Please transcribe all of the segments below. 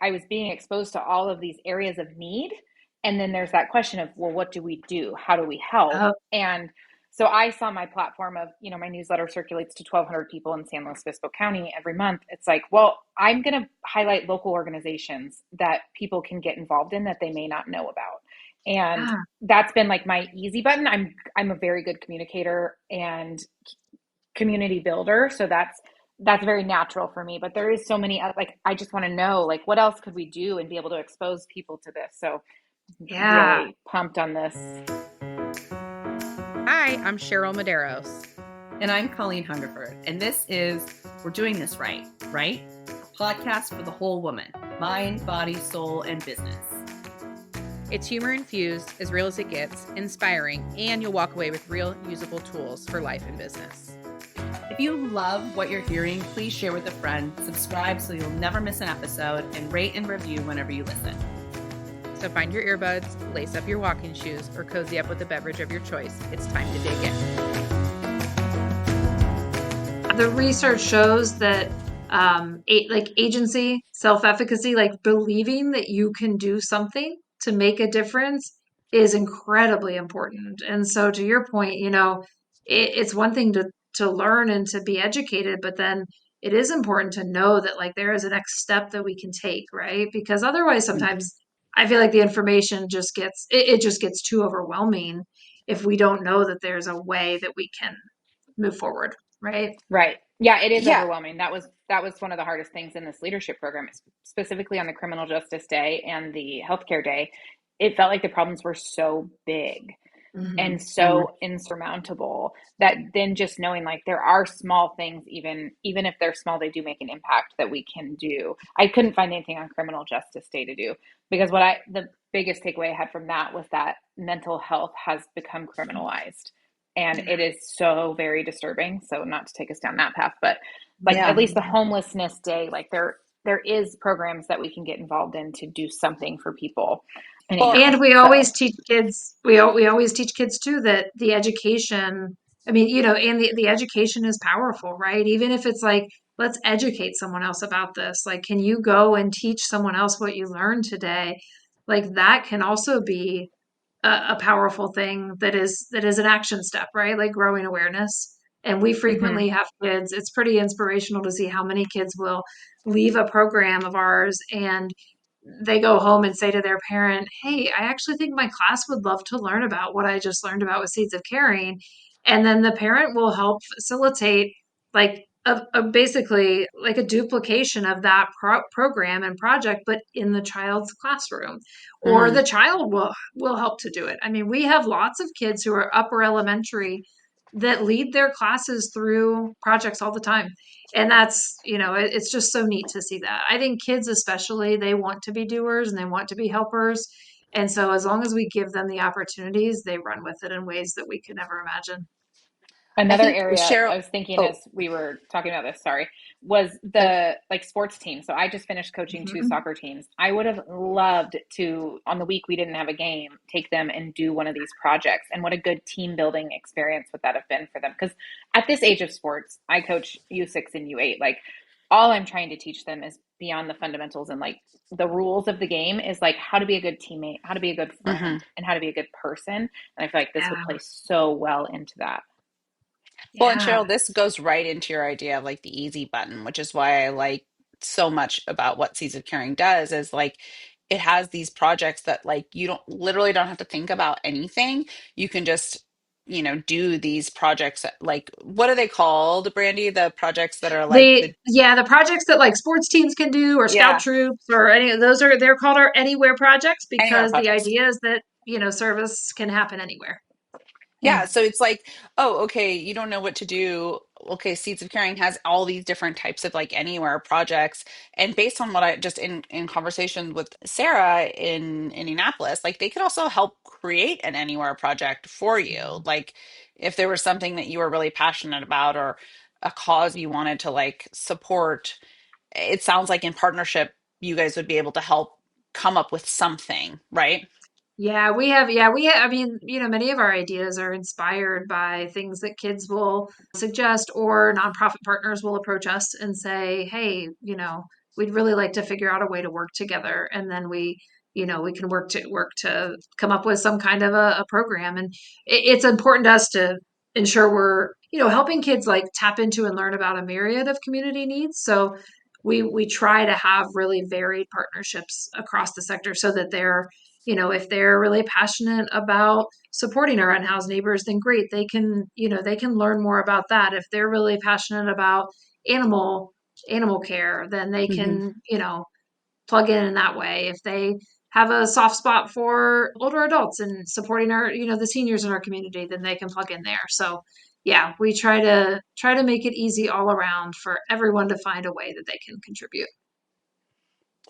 I was being exposed to all of these areas of need. And then there's that question of, well, what do we do? How do we help? Oh, And so I saw my platform of, my newsletter circulates to 1,200 people in San Luis Obispo County every month. It's like, well, I'm going to highlight local organizations that people can get involved in that they may not know about. And yeah. that's been like my easy button. I'm a very good communicator and community builder, so that's very natural for me. But there is so many like I just want to know like what else could we do and be able to expose people to this. So Yeah. really pumped on this. Hi, I'm Cheryl Medeiros. And I'm Colleen Hungerford. And this is We're Doing This Right, right? A podcast for the whole woman, mind, body, soul, and business. It's humor infused, as real as it gets, inspiring, and you'll walk away with real usable tools for life and business. If you love what you're hearing, please share with a friend, subscribe so you'll never miss an episode, and rate and review whenever you listen. So find your earbuds, lace up your walking shoes, or cozy up with a beverage of your choice. It's time to dig in. The research shows that agency, self-efficacy, like believing that you can do something to make a difference is incredibly important. And so to your point, it's one thing to learn and to be educated, but then it is important to know that like there is a next step that we can take, right? Because otherwise sometimes I feel like the information just it just gets too overwhelming if we don't know that there's a way that we can move forward, right? Right. Yeah, it is Yeah. overwhelming. That was one of the hardest things in this leadership program, specifically on the criminal justice day and the healthcare day. It felt like the problems were so big and Mhm. so insurmountable that then just knowing like there are small things, even if they're small, they do make an impact that we can do. I couldn't find anything on criminal justice day to do because the biggest takeaway I had from that was that mental health has become criminalized, and Yeah. it is so very disturbing. So not to take us down that path, but like Yeah. at least the homelessness day, like there is programs that we can get involved in to do something for people anyhow. And we So always teach kids, we always teach kids too that the education, I mean, and the education is powerful, right? Even if it's like, let's educate someone else about this. Like, can you go and teach someone else what you learned today? Like that can also be a powerful thing that is an action step, right? Like growing awareness. And we mhm. frequently have kids. It's pretty inspirational to see how many kids will leave a program of ours and they go home and say to their parent, "Hey, I actually think my class would love to learn about what I just learned about with Seeds of Caring." And then the parent will help facilitate like basically like a duplication of that program and project, but in the child's classroom, or Mm. the child will help to do it. I mean, we have lots of kids who are upper elementary that lead their classes through projects all the time. And that's, it's just so neat to see that. I think kids, especially, they want to be doers and they want to be helpers. And so as long as we give them the opportunities, they run with it in ways that we could never imagine. I Another think area I Cheryl. was thinking as Oh, we were talking about this, sorry, was uh, the like sports team. So I just finished coaching two Mhm. soccer teams. I would have loved to, on the week we didn't have a game, take them and do one of these projects. And what a good team building experience would that have been for them? Because at this age of sports, I coach U6 and U8. Like all I'm trying to teach them is beyond the fundamentals and like the rules of the game is like how to be a good teammate, how to be a good mhm. friend, and how to be a good person. And I feel like this would Yeah. play so well into that. Well, and Yeah. Cheryl, this goes right into your idea of like the easy button, which is why I like so much about what Seeds of Caring does is like it has these projects that like you don't have to think about anything. You can just, do these projects like what are they called, Brandy? The projects that are like The projects that like sports teams can do or scout yeah, troops or any of those they're called our anywhere projects anywhere because the projects. idea is that, service can happen anywhere. Yeah, so it's like, oh, okay, you don't know what to do. Okay, Seeds of Caring has all these different types of like anywhere projects. And based on what I just in conversation with Sarah in Indianapolis, like they could also help create an anywhere project for you. Like if there was something that you were really passionate about or a cause you wanted to like support, it sounds like in partnership you guys would be able to help come up with something, right? I mean, many of our ideas are inspired by things that kids will suggest or nonprofit partners will approach us and say, hey, we'd really like to figure out a way to work together. And then we can work to come up with some kind of a program. And it's important to us to ensure we're, helping kids like tap into and learn about a myriad of community needs. So we try to have really varied partnerships across the sector so that they're, if they're really passionate about supporting our unhoused neighbors, then great. They can learn more about that. If they're really passionate about animal animal care, then they Hmm. can, plug in that way. If they have a soft spot for older adults and supporting our, the seniors in our community, then they can plug in there. So yeah, we try to make it easy all around for everyone to find a way that they can contribute.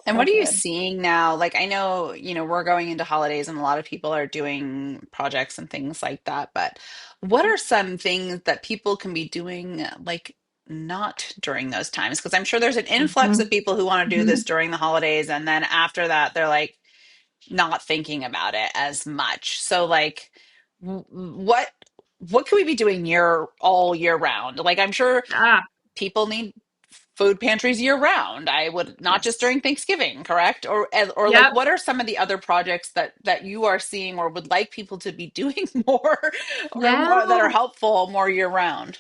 And So what are you good. seeing now? Like, I know, we're going into holidays and a lot of people are doing projects and things like that, but what are some things that people can be doing, like, not during those times? Because I'm sure there's an influx of Mhm. people who want to do this during the holidays, and then after that, they're like not thinking about it as much. So, like, what can we be doing all year round? Like, I'm sure Ah, people need food pantries year round. I would not just yes. during Thanksgiving, correct? Or like Yep. what are some of the other projects that you are seeing or would like people to be doing more or Yeah. more that are helpful more year round?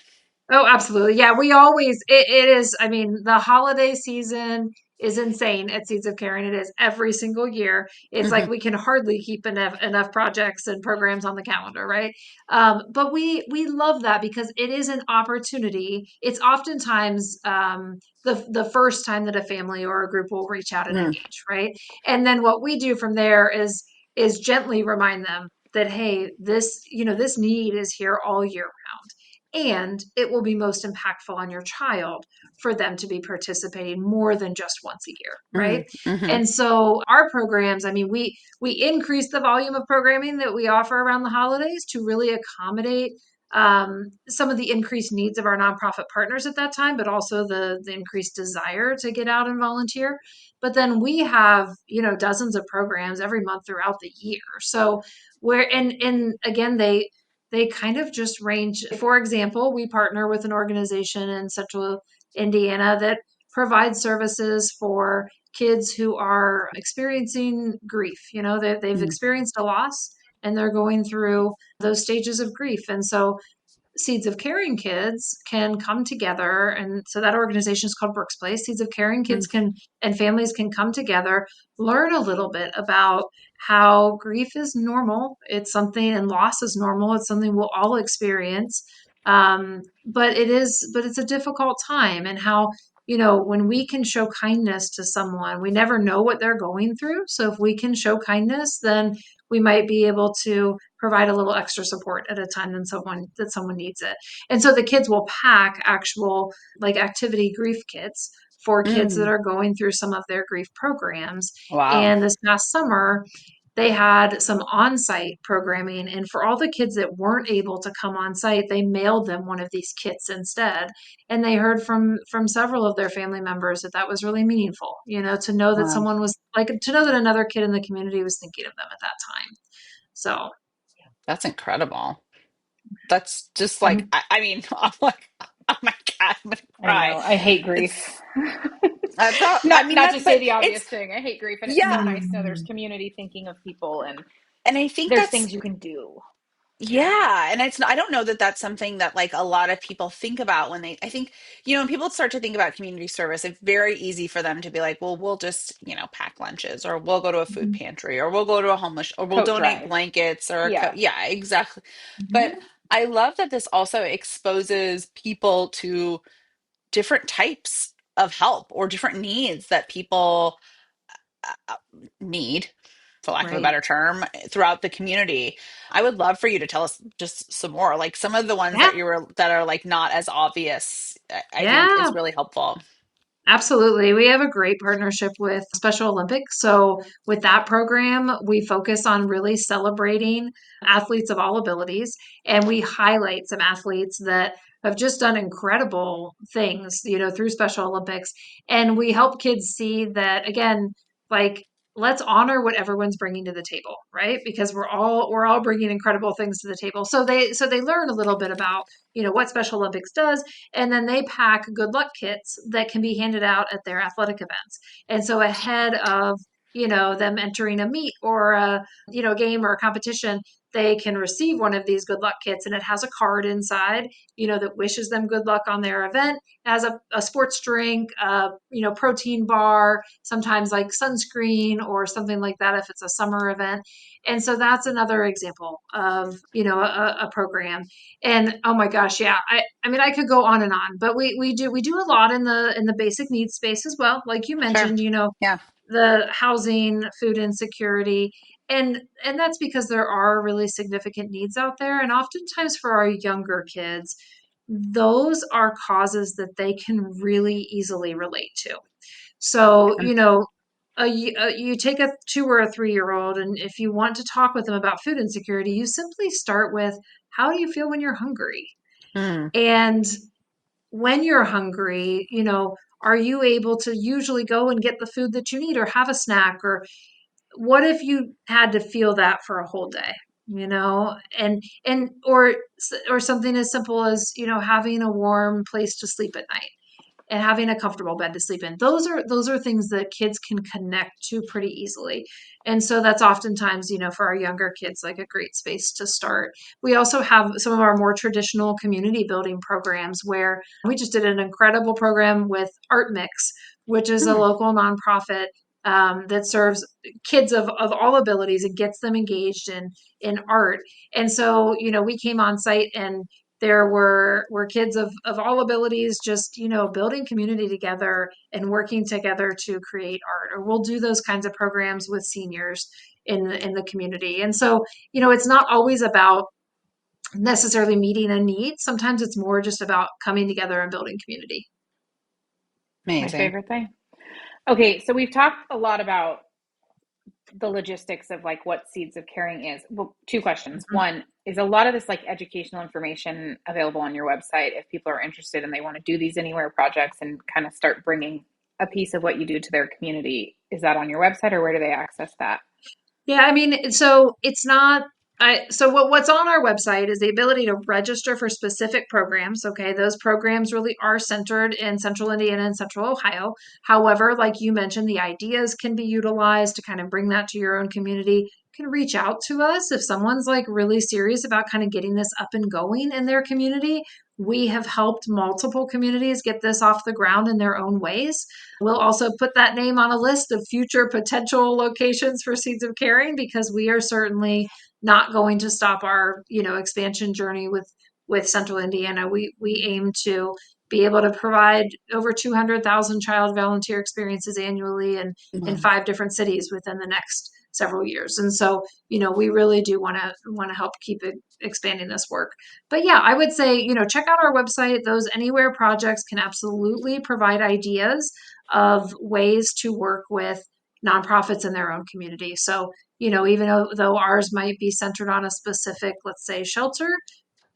Oh, absolutely. Yeah, we always it is, I mean, the holiday season is insane at Seeds of Caring. It is every single year. It's like Hmm. we can hardly keep enough projects and programs on the calendar, right? But we love that because it is an opportunity. It's oftentimes the first time that a family or a group will reach out and Mm, engage, right? And then what we do from there is gently remind them that, hey, this need is here all year round, and it will be most impactful on your child for them to be participating more than just once a year, right? mm, hmm. And so our programs, I mean, we increase the volume of programming that we offer around the holidays to really accommodate some of the increased needs of our nonprofit partners at that time, but also the increased desire to get out and volunteer. But then we have, dozens of programs every month throughout the year. So where and again, they kind of just range. For example, we partner with an organization in central Indiana that provides services for kids who are experiencing grief. They've Mm, experienced a loss and they're going through those stages of grief. And so Seeds of Caring kids can come together. And so that organization is called Brooks Place. Seeds of Caring kids mm, can and families can come together, learn a little bit about how grief is normal. It's something, and loss is normal. It's something we'll all experience. But it's a difficult time, and how, when we can show kindness to someone, we never know what they're going through. So if we can show kindness, then we might be able to provide a little extra support at a time that someone needs it. And so the kids will pack actual like activity grief kits for kids that mm. are going through some of their grief programs. Wow. And this past summer, they had some on-site programming, and for all the kids that weren't able to come on site, they mailed them one of these kits instead. And they heard from several of their family members that that was really meaningful, to know that Wow. someone was like, to know that another kid in the community was thinking of them at that time. So That's incredible. That's just like, I'm, I mean, I'm like, oh my God, I'm gonna I cry. know. I hate It's grief. that's how, I Not mean, not that, to say but the obvious it's, thing. I hate grief, and it's so yeah. nice to know there's Mhm. community thinking of people, and And I think there's that's, things you can do. Yeah. yeah, and I don't know that that's something that like a lot of people think about when they, I think, when people start to think about community service, it's very easy for them to be like, well, we'll just, pack lunches, or we'll go to a food Mhm. pantry, or we'll go to a homeless, or we'll Coat donate drive. blankets or a Yeah. yeah, exactly. But Mhm. I love that this also exposes people to different types of help or different needs that people uh, need, for lack of a Right. better term, throughout the community. I would love for you to tell us just some more, like some of the ones Yeah. that are like not as obvious. I think Yeah. is really helpful. Absolutely. We have a great partnership with Special Olympics. So, with that program, we focus on really celebrating athletes of all abilities, and we highlight some athletes that have just done incredible things, through Special Olympics. And we help kids see that, again, like let's honor what everyone's bringing to the table, right? Because we're all bringing incredible things to the table. So they learn a little bit about, what Special Olympics does, and then they pack good luck kits that can be handed out at their athletic events. And so ahead of, them entering a meet or a, game or a competition, they can receive one of these good luck kits, and it has a card inside, that wishes them good luck on their event. It has a sports drink, protein bar, sometimes like sunscreen or something like that if it's a summer event. And so that's another example of, a program. And oh my gosh, yeah, I mean, I could go on and on, but we do a lot in the basic needs space as well. Like you Sure. mentioned, Yeah. the housing, food insecurity, and that's because there are really significant needs out there. And oftentimes for our younger kids, those are causes that they can really easily relate to. So, you take a 2 or a 3-year-old, and if you want to talk with them about food insecurity, you simply start with, how do you feel when you're hungry? Mm. And when you're hungry, are you able to usually go and get the food that you need or have a snack? Or what if you had to feel that for a whole day? And or something as simple as, having a warm place to sleep at night and having a comfortable bed to sleep in. Those are things that kids can connect to pretty easily. And so that's oftentimes, for our younger kids, like a great space to start. We also have some of our more traditional community building programs where we just did an incredible program with Art Mix, which is a Mm. local nonprofit that serves kids of all abilities and gets them engaged in art. And so, we came on site, and there were kids of all abilities, just, building community together and working together to create art. Or we'll do those kinds of programs with seniors in the community. And so, it's not always about necessarily meeting a need. Sometimes it's more just about coming together and building community. My Amazing. favorite thing. Okay, so we've talked a lot about the logistics of like what Seeds of Caring is. Well, two questions. Mhm. One, is a lot of this like educational information available on your website if people are interested and they want to do these anywhere projects and kind of start bringing a piece of what you do to their community? Is that on your website, or where do they access that? Yeah, I mean, so it's not. So what's on our website is the ability to register for specific programs. Okay, those programs really are centered in Central Indiana and Central Ohio. However, like you mentioned, the ideas can be utilized to kind of bring that to your own community. You can reach out to us if someone's like really serious about kind of getting this up and going in their community. We have helped multiple communities get this off the ground in their own ways. We'll also put that name on a list of future potential locations for Seeds of Caring, because we are certainly not going to stop our, expansion journey with Central Indiana. We aim to be able to provide over 200,000 child volunteer experiences annually in Wow. 5 different cities within the next several years. And so, we really do want to help keep expanding this work. But yeah, I would say, check out our website. Those anywhere projects can absolutely provide ideas of ways to work with nonprofits in their own community. So, even though ours might be centered on a specific, let's say, shelter,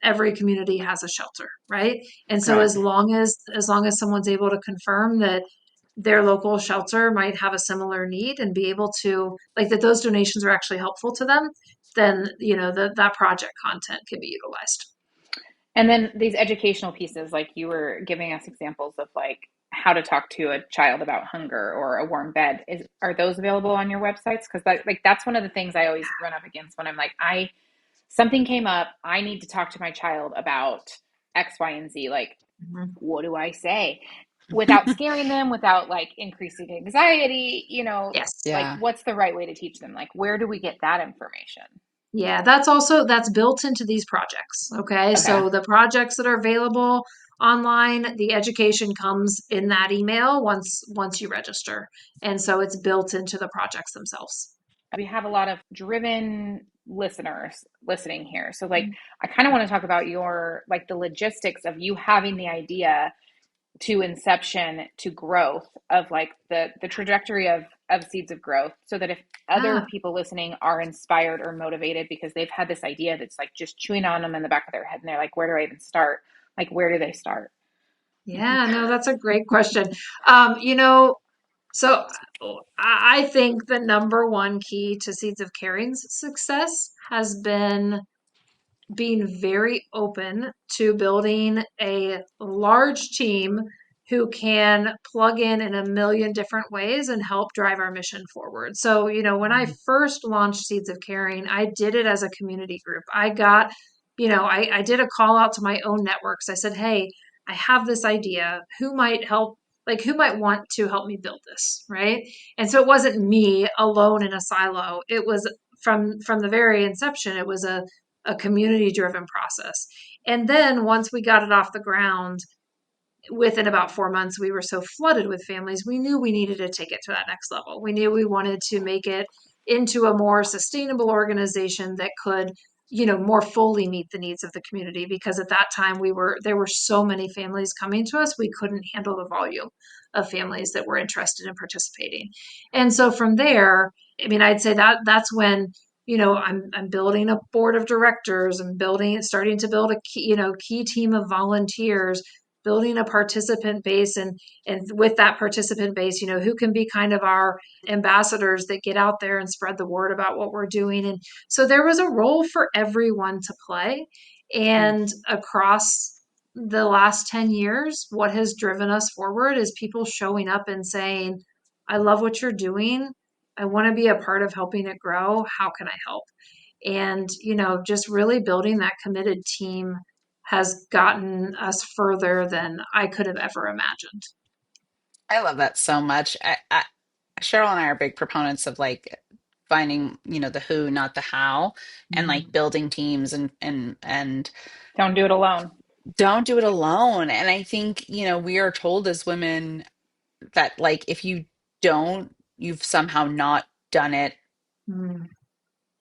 every community has a shelter, right? And so Right. as long as someone's able to confirm that their local shelter might have a similar need and be able to, like, that those donations are actually helpful to them, then, that project content can be utilized. And then these educational pieces, like you were giving us examples of like how to talk to a child about hunger or a warm bed. Are those available on your websites? Because that's one of the things I always run up against when I'm like, something came up, I need to talk to my child about X, Y, and Z. Like, Mhm. what do I say? Without scaring them, without like increasing anxiety, Yes. like Yeah. what's the right way to teach them? Like, where do we get that information? Yeah, that's built into these projects. Okay. Okay. So the projects that are available online, the education comes in that email once you register. And so it's built into the projects themselves. We have a lot of driven listeners listening here. So like I kind of want to talk about your like the logistics of you having the idea to inception to growth of like the trajectory of Seeds of Growth, so that if other Yeah. people listening are inspired or motivated because they've had this idea that's like just chewing on them in the back of their head and they're like, where do I even start? Like, where do they start? Yeah, no, that's a great question. Um, you know, So I think the number one key to Seeds of Caring's success has been being very open to building a large team who can plug in a million different ways and help drive our mission forward. So, when I first launched Seeds of Caring, I did it as a community group. I got, I did a call out to my own networks. I said, hey, I have this idea. Who might help? Like, who might want to help me build this? Right. And so it wasn't me alone in a silo. It was from the very inception, it was a community driven process. And then once we got it off the ground, within about 4 months, we were so flooded with families, we knew we needed to take it to that next level. We knew we wanted to make it into a more sustainable organization that could, more fully meet the needs of the community. Because at that time, there were so many families coming to us, we couldn't handle the volume of families that were interested in participating. And so from there, I mean, I'd say that's when, I'm building a board of directors and starting to build a key team of volunteers, building a participant base, and with that participant base, who can be kind of our ambassadors that get out there and spread the word about what we're doing. And so there was a role for everyone to play. And across the last 10 years, what has driven us forward is people showing up and saying, I love what you're doing. I want to be a part of helping it grow. How can I help? And, just really building that committed team has gotten us further than I could have ever imagined. I love that so much. Cheryl and I are big proponents of like finding, the who, not the how, and like Mhm. building teams and Don't do it alone. don't do it alone. And I think, we are told as women that like if you don't, you've somehow not done it. Mm.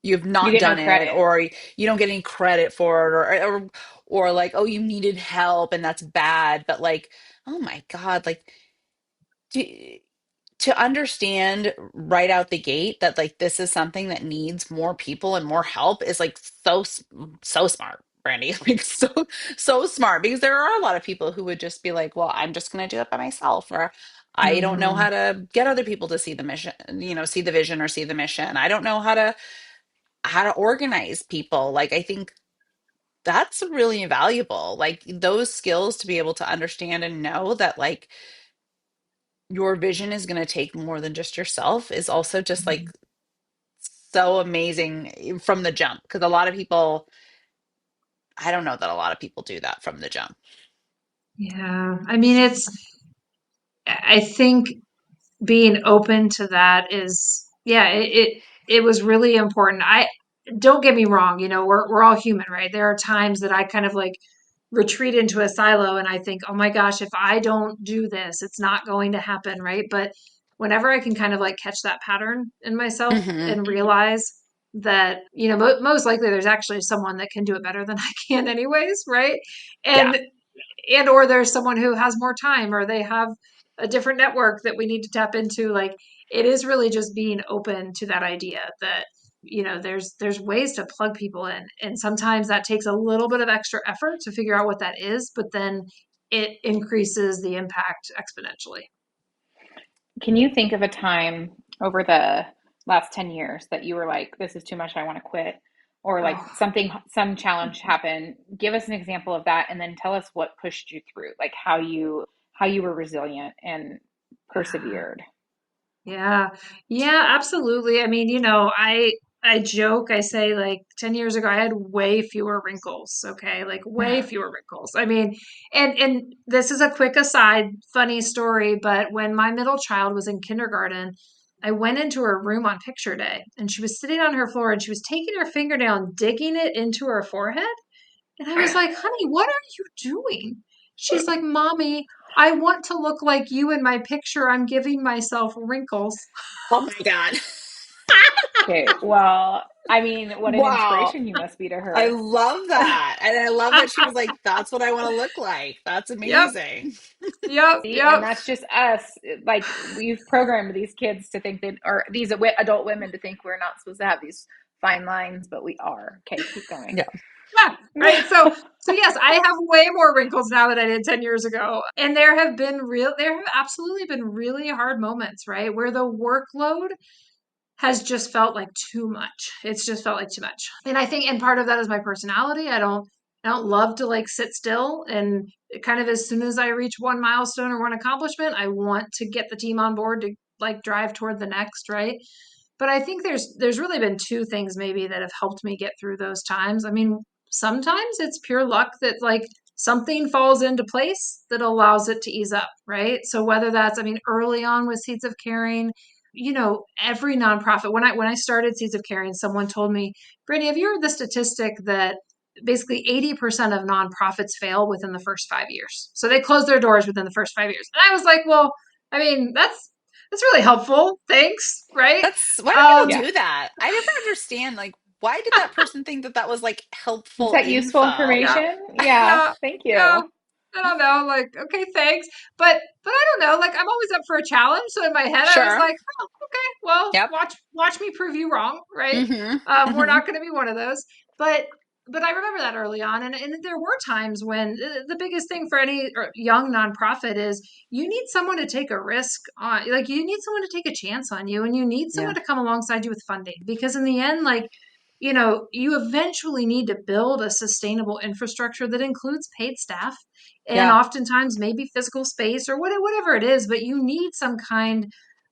You've You not get no done it, credit. or you don't get any credit for it, or like, oh, you needed help and that's bad. But like, oh my God, like do, to understand right out the gate that like this is something that needs more people and more help is like so smart, Brandy. Like so smart, because there are a lot of people who would just be like, well, I'm just going to do it by myself, or I don't know Mhm. how to get other people to see the mission, see the vision or see the mission. I don't know how to organize people. Like I think that's really valuable, like those skills to be able to understand and know that like your vision is going to take more than just yourself is also just like Mhm. so amazing from the jump, because a lot of people, I don't know that a lot of people do that from the jump. Yeah. I mean, I think being open to that is, yeah, it was really important. I don't get me wrong, we're all human, right? There are times that I kind of like retreat into a silo and I think, oh my gosh, if I don't do this, it's not going to happen, right? But whenever I can kind of like catch that pattern in myself Hmm. and realize that, most likely there's actually someone that can do it better than I can anyways, right? Yeah. And or there's someone who has more time, or they have a different network that we need to tap into. Like, it is really just being open to that idea that, there's ways to plug people in, and sometimes that takes a little bit of extra effort to figure out what that is, but then it increases the impact exponentially. Can you think of a time over the last 10 years that you were like, this is too much, I want to quit? Or like Oh, some challenge happened. Give us an example of that and then tell us what pushed you through, like how you were resilient and yeah. persevered. Yeah. Yeah, absolutely. I mean, I joke, I say like 10 years ago I had way fewer wrinkles, okay? Like way fewer wrinkles. I mean, and this is a quick aside, funny story, but when my middle child was in kindergarten, I went into her room on picture day and she was sitting on her floor and she was taking her fingernail and digging it into her forehead. And I was like, honey, what are you doing? She's like, Mommy, I want to look like you in my picture. I'm giving myself wrinkles. Oh my God. Okay, well, I mean, what an Wow. inspiration you must be to I her. love that. And I love that she was like, that's what I want to look like. That's Yep, amazing. yep, See, and yep. that's just us. Like we've programmed these kids to think that, or these adult women to think we're not supposed to have these fine lines, but we are. Okay, keep going. Yeah. Yeah, right. So yes, I have way more wrinkles now than I did 10 years ago. And there have absolutely been really hard moments, right? Where the workload has just felt like too much. It's just felt like too much. And I think, and part of that is my personality. I don't love to like sit still, and kind of as soon as I reach one milestone or one accomplishment, I want to get the team on board to like drive toward the next, right? But I think there's really been two things maybe that have helped me get through those times. I mean, sometimes it's pure luck that like something falls into place that allows it to ease up, right? So whether that's, I mean, early on with Seeds of Caring, every nonprofit, when I started Seeds of Caring, someone told me, Brandy, have you heard the statistic that basically 80% of nonprofits fail within the first 5 years? So they close their doors within the first 5 years. And I was like, well, I mean, that's really helpful. Thanks. Right. That's why do Um, people do that? I never understand. Like, why did that person think that that was like Is helpful that useful info? yeah, information? Yeah, yeah, thank yeah. you. I don't know. Like, okay, thanks. But I don't know. Like, I'm always up for a challenge. So in my head, I was Sure. like, oh, okay, well, Yep. watch me prove you wrong. Right. Mm-hmm. We're Mm-hmm. not going to be one of those. But, but I remember that early on. And there were times when the biggest thing for any young nonprofit is you need someone to take a risk on, like, you need someone to take a chance on you, and you need Yeah. someone to come alongside you with funding, because in the end, like, you eventually need to build a sustainable infrastructure that includes paid staff and Yeah. oftentimes maybe physical space or whatever it is, but you need some kind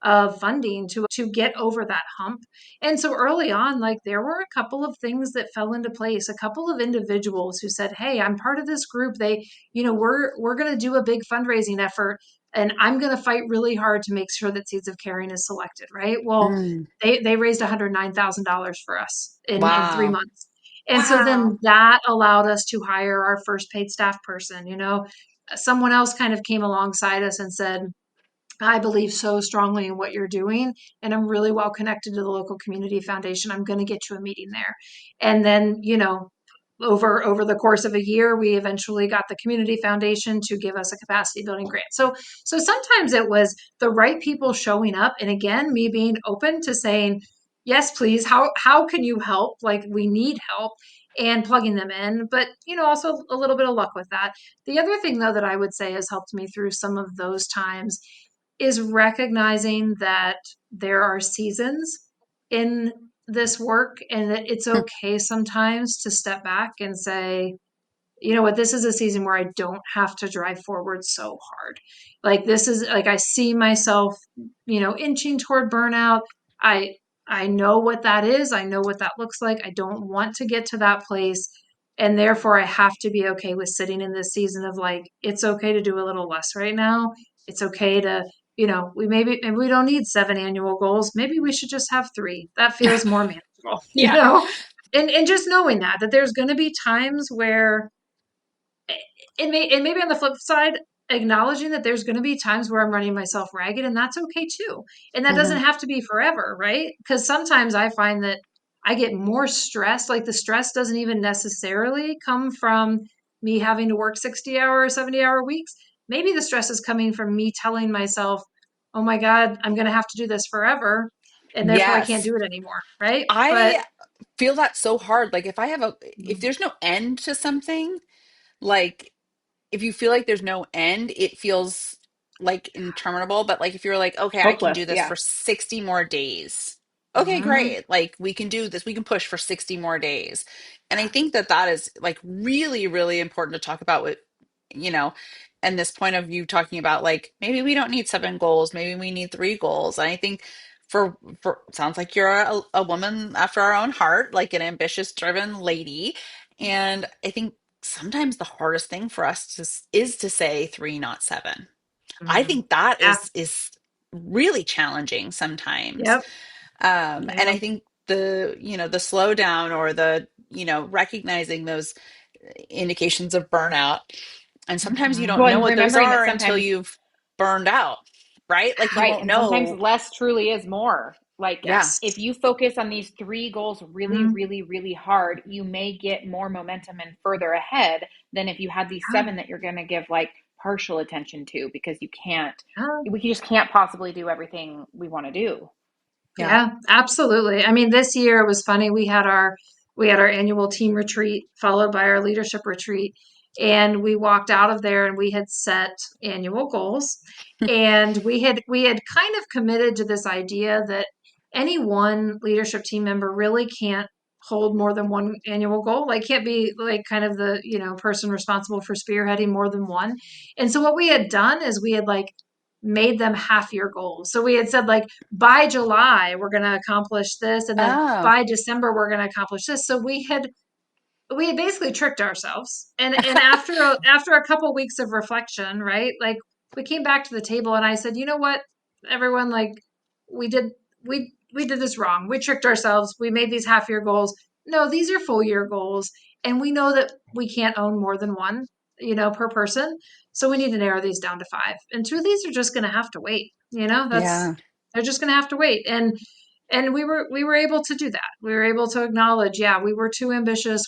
of funding to get over that hump. And so early on, like, there were a couple of things that fell into place, a couple of individuals who said, hey, I'm part of this group. We're going to do a big fundraising effort, and I'm going to fight really hard to make sure that Seeds of Caring is selected, right? Well, Mm. they raised $109,000 for us in 3 Wow. months. And so Wow. then that allowed us to hire our first paid staff person. Someone else kind of came alongside us and said, I believe so strongly in what you're doing, and I'm really well connected to the local community foundation. I'm going to get you a meeting there. And then, over the course of a year, we eventually got the community foundation to give us a capacity building grant. So sometimes it was the right people showing up, and again, me being open to saying, yes, please, how can you help? Like, we need help, and plugging them in, but also a little bit of luck with that. The other thing, though, that I would say has helped me through some of those times is recognizing that there are seasons in this work, and that it's okay sometimes to step back and say, you know what, this is a season where I don't have to drive forward so hard. Like, this is like, I see myself, inching toward burnout. I I know what that is. I know what that looks like. I don't want to get to that place. And therefore I have to be okay with sitting in this season of like, it's okay to do a little less right now. It's okay to, maybe we don't need 7 annual goals. Maybe we should just have 3. That feels more manageable, Yeah. And just knowing that there's going to be times where and maybe on the flip side, acknowledging that there's going to be times where I'm running myself ragged, and that's okay too. And that doesn't Mm-hmm. have to be forever, right? Because sometimes I find that I get more stressed. Like, the stress doesn't even necessarily come from me having to work 60-hour or 70-hour weeks. Maybe the stress is coming from me telling myself, oh my God, I'm going to have to do this forever. And therefore I can't Yes. do it anymore. Right. But I feel that so hard. Like if mm, there's no end to something, like if you feel like there's no end, it feels like interminable. But like if you're like, okay, I can Hopeless. do this Yeah. for 60 more days. Okay, mhm, great. Like we can do this. We can push for 60 more days. And I think that that is like really, really important to talk about with, you know, and this point of view talking about like maybe we don't need 7 goals, maybe we need 3 goals. And I think for sounds like you're a woman after our own heart, like an ambitious, driven lady. And I think sometimes the hardest thing for us is to say 3, not 7. I mhm. think that Yeah. is really challenging sometimes. Yep. And Yeah. I think the slowdown or recognizing those indications of burnout. And sometimes you don't Mhm. Well, know and what those remembering that are until sometimes, you've burned out, right? Like you right, won't and sometimes know. less truly is more. Like, Yeah. Yes. if you focus on these 3 goals really, Mhm. really, really hard, you may get more momentum and further ahead than if you had these Yeah. 7 that you're going to give like partial attention to, because Yeah. we just can't possibly do everything we want to do. Yeah. Yeah, absolutely. I mean, this year was funny. We had we had our annual team retreat followed by our leadership retreat. And we walked out of there and we had set annual goals. And we had kind of committed to this idea that any one leadership team member really can't hold more than one annual goal. Like can't be like kind of the, person responsible for spearheading more than one. And so what we had done is we had like made them half year goals. So we had said like by July we're going to accomplish this and then Oh, by December we're going to accomplish this. So we had basically tricked ourselves. And after a couple weeks of reflection, right? Like we came back to the table and I said, "You know what? Everyone like we did we did this wrong. We tricked ourselves. We made these half year goals. No, these are full year goals and we know that we can't own more than one, per person. So we need to narrow these down to five. And two of these are just going to have to wait. yeah. They're just going to have to wait." And we were able to do that. We were able to acknowledge, yeah, we were too ambitious.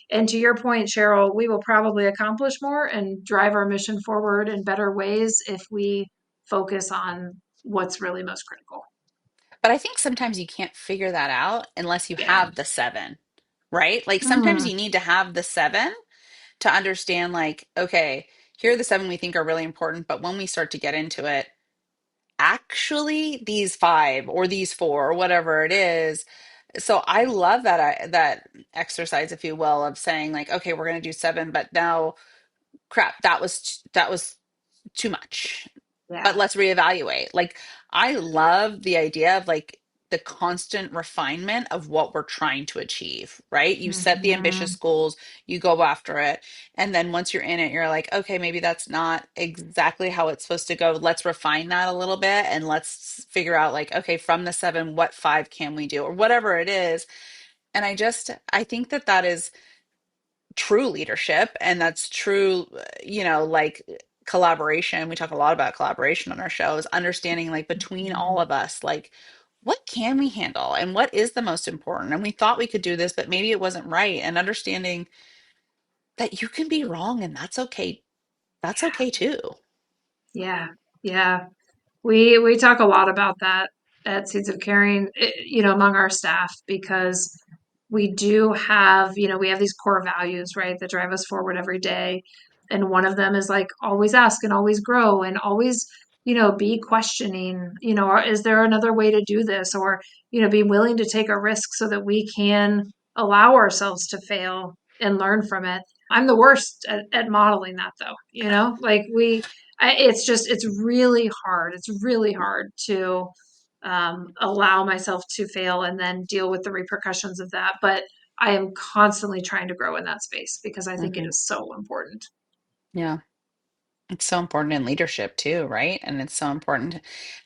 And to your point, Cheryl, we will probably accomplish more and drive our mission forward in better ways if we focus on what's really most critical. But I think sometimes you can't figure that out unless you Yeah. have the seven, right? Like sometimes Mm, you need to have the seven to understand, like, okay, here are the seven we think are really important. But when we start to get into it, actually, these five or these four or whatever it is. So I love that exercise, if you will, of saying like, okay, we're going to do seven, but now, crap, that was too much, but yeah. let's reevaluate. Like, I love the idea of like the constant refinement of what we're trying to achieve, right? You set the ambitious Hmm. goals, you go after it, and then once you're in it, you're like, okay, maybe that's not exactly how it's supposed to go. Let's refine that a little bit and let's figure out like, okay, from the seven, what five can we do or whatever it is. And I think that that is true leadership, and that's true, like collaboration. We talk a lot about collaboration on our shows, understanding like between all of us, like what can we handle and what is the most important, and we thought we could do this but maybe it wasn't right, and understanding that you can be wrong and that's okay. That's okay too. Yeah. Yeah. We talk a lot about that at Seeds of Caring, among our staff because we do have, we have these core values, right, that drive us forward every day. And one of them is like always ask and always grow and always, be questioning, is there another way to do this? Or, be willing to take a risk so that we can allow ourselves to fail and learn from it. I'm the worst at modeling that though, like it's really hard. It's really hard to allow myself to fail and then deal with the repercussions of that. But I am constantly trying to grow in that space because I think it Hmm. is so important. Yeah, it's so important in leadership too, right? And it's so important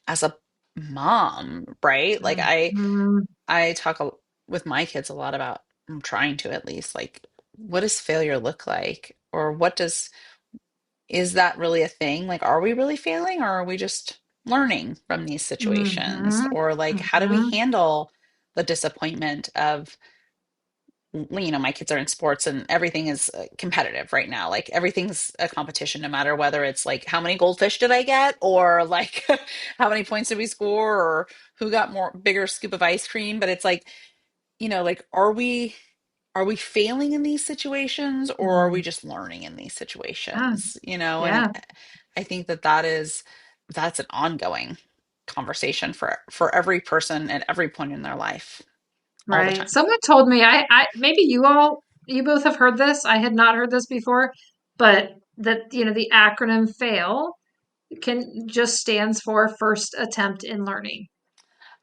as a mom, right? Like Mhm. I talk with my kids a lot about, I'm trying to at least, like, what does failure look like? Or is that really a thing? Like, are we really failing or are we just learning from these situations? Mhm. Or like, how do we Mhm. handle the disappointment of, my kids are in sports and everything is competitive right now. Like everything's a competition, no matter whether it's like, how many goldfish did I get? Or like, how many points did we score? Or who got more bigger scoop of ice cream? But it's like, like, are we failing in these situations or are we Mm. just learning in these Yeah. situations? And Yeah. I think that's an ongoing conversation for every person at every point in their life, all the Right. time. Someone told me I maybe you both have heard this. I had not heard this before, but that, the acronym FAIL can just stands for first attempt in learning.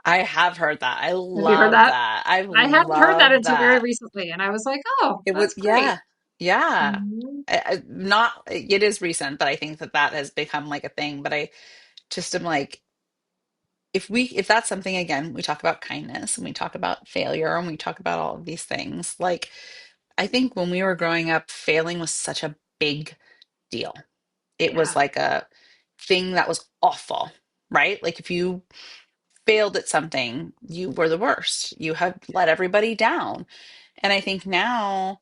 I have heard that. I Have you heard love that? that. I I hadn't heard that love until very that. recently, and I was like, "Oh, It was, that's great." yeah, yeah. Mhm. Not, it is recent, but I think that has become like a thing. But I just am like, if that's something, again, we talk about kindness and we talk about failure and we talk about all of these things, like I think when we were growing up, failing was such a big deal. It was Yeah. like a thing that was awful, right? Like if you failed at something, you were the worst, you had let everybody down. And I think now,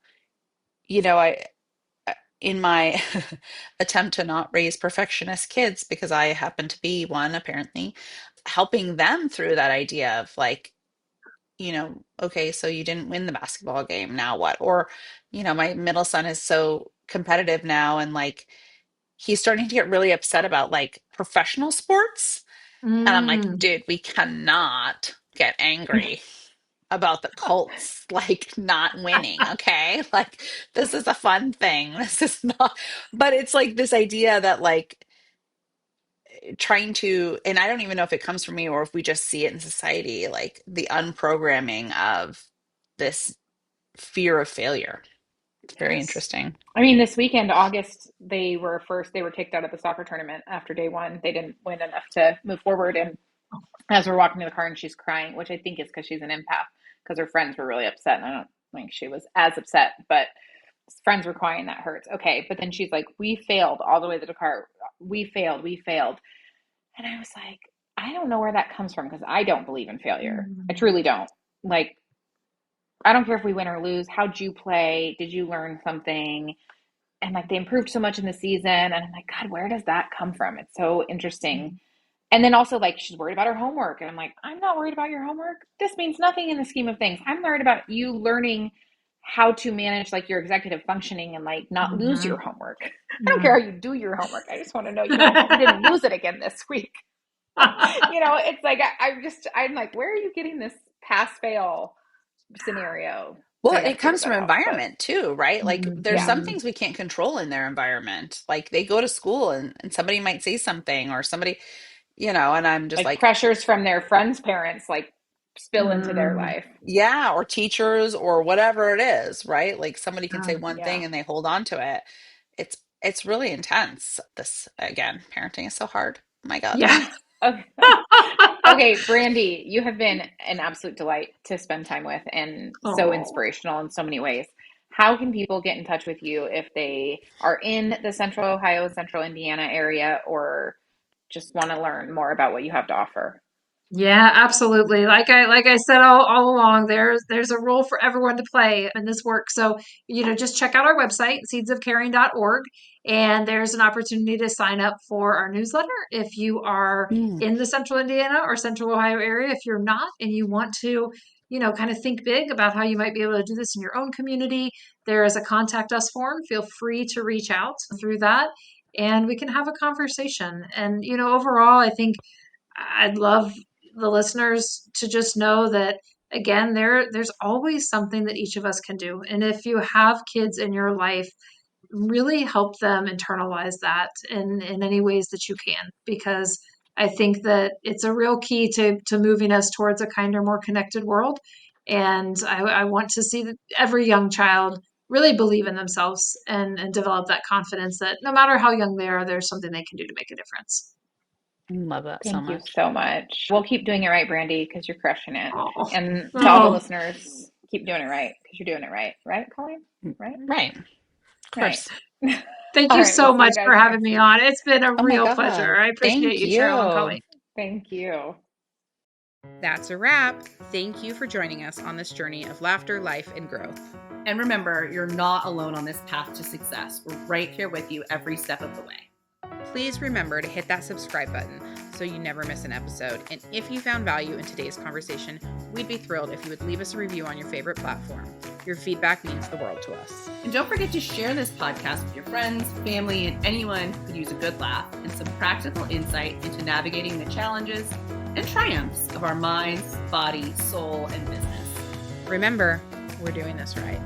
in my attempt to not raise perfectionist kids, because I happen to be one, apparently, helping them through that idea of like, okay, so you didn't win the basketball game. Now what? Or, my middle son is so competitive now, and like he's starting to get really upset about like professional sports. And I'm like, Mm. dude, we cannot get angry about the Colts like not winning, okay? Like this is a fun thing. This is not, but it's like this idea that like trying to, and I don't even know if it comes from me or if we just see it in society, like the unprogramming of this fear of failure. It's very Yes. interesting. I mean, this weekend, August, they were kicked out of the soccer tournament after day one. They didn't win enough to move forward. And as we're walking to the car and she's crying, which I think is because she's an empath, because her friends were really upset. And I don't think she was as upset, but friends were crying. That hurts. Okay. But then she's like, we failed all the way to the car. We failed. We failed. And I was like, I don't know where that comes from because I don't believe in failure. I Mm. truly don't. Like, I don't care if we win or lose. How'd you play? Did you learn something? And like they improved so much in the season. And I'm like, God, where does that come from? It's so interesting. And then also like she's worried about her homework. And I'm like, I'm not worried about your homework. This means nothing in the scheme of things. I'm worried about you learning how to manage like your executive functioning and like not lose Mm-hmm. your homework. I don't Mm. care how you do your homework. I just want to know you didn't lose it again this week. It's like I'm like, where are you getting this pass fail scenario? So Well, I got to it figure comes that from out. But environment too, right? Like there's yeah, some Mhm. things we can't control in their environment. Like they go to school and somebody might say something or somebody, and I'm just like like, pressures from their friends' parents like spill into their Mm. life. yeah, or teachers or whatever it is, right? Like somebody can say one Yeah. thing and they hold on to it. It's really intense. This again, parenting is so hard. Oh my God. Yeah. Okay. Okay, Brandy, you have been an absolute delight to spend time with and so Oh. inspirational in so many ways. How can people get in touch with you if they are in the Central Ohio, Central Indiana area, or just want to learn more about what you have to offer? Yeah, absolutely. Like I said all along, there's a role for everyone to play in this work. So, just check out our website, seedsofcaring.org, and there's an opportunity to sign up for our newsletter if you are Mm. in the Central Indiana or Central Ohio area. If you're not and you want to, kind of think big about how you might be able to do this in your own community, there is a contact us form. Feel free to reach out through that and we can have a conversation. And, overall, I think I'd love the listeners to just know that again, there's always something that each of us can do. And if you have kids in your life, really help them internalize that in any ways that you can, because I think that it's a real key to moving us towards a kinder, more connected world. And I want to see that every young child really believe in themselves and develop that confidence that no matter how young they are, there's something they can do to make a difference. Love that so Thank you much. so much. We'll keep doing it right, Brandy, because you're crushing it. Oh, And to all the oh, listeners, keep doing it right because you're doing it right. Right, Colleen? Right? Right. Of Right. course. thank All you right. We'll so see much you guys for having next me week. on. It's been a Oh my real pleasure. God. I appreciate Thank you, Cheryl and you. Colleen. Thank you. That's a wrap. Thank you for joining us on this journey of laughter, life, and growth. And remember, you're not alone on this path to success. We're right here with you every step of the way. Please remember to hit that subscribe button so you never miss an episode. And if you found value in today's conversation, we'd be thrilled if you would leave us a review on your favorite platform. Your feedback means the world to us. And don't forget to share this podcast with your friends, family, and anyone who could use a good laugh and some practical insight into navigating the challenges and triumphs of our minds, body, soul, and business. Remember, we're doing this right.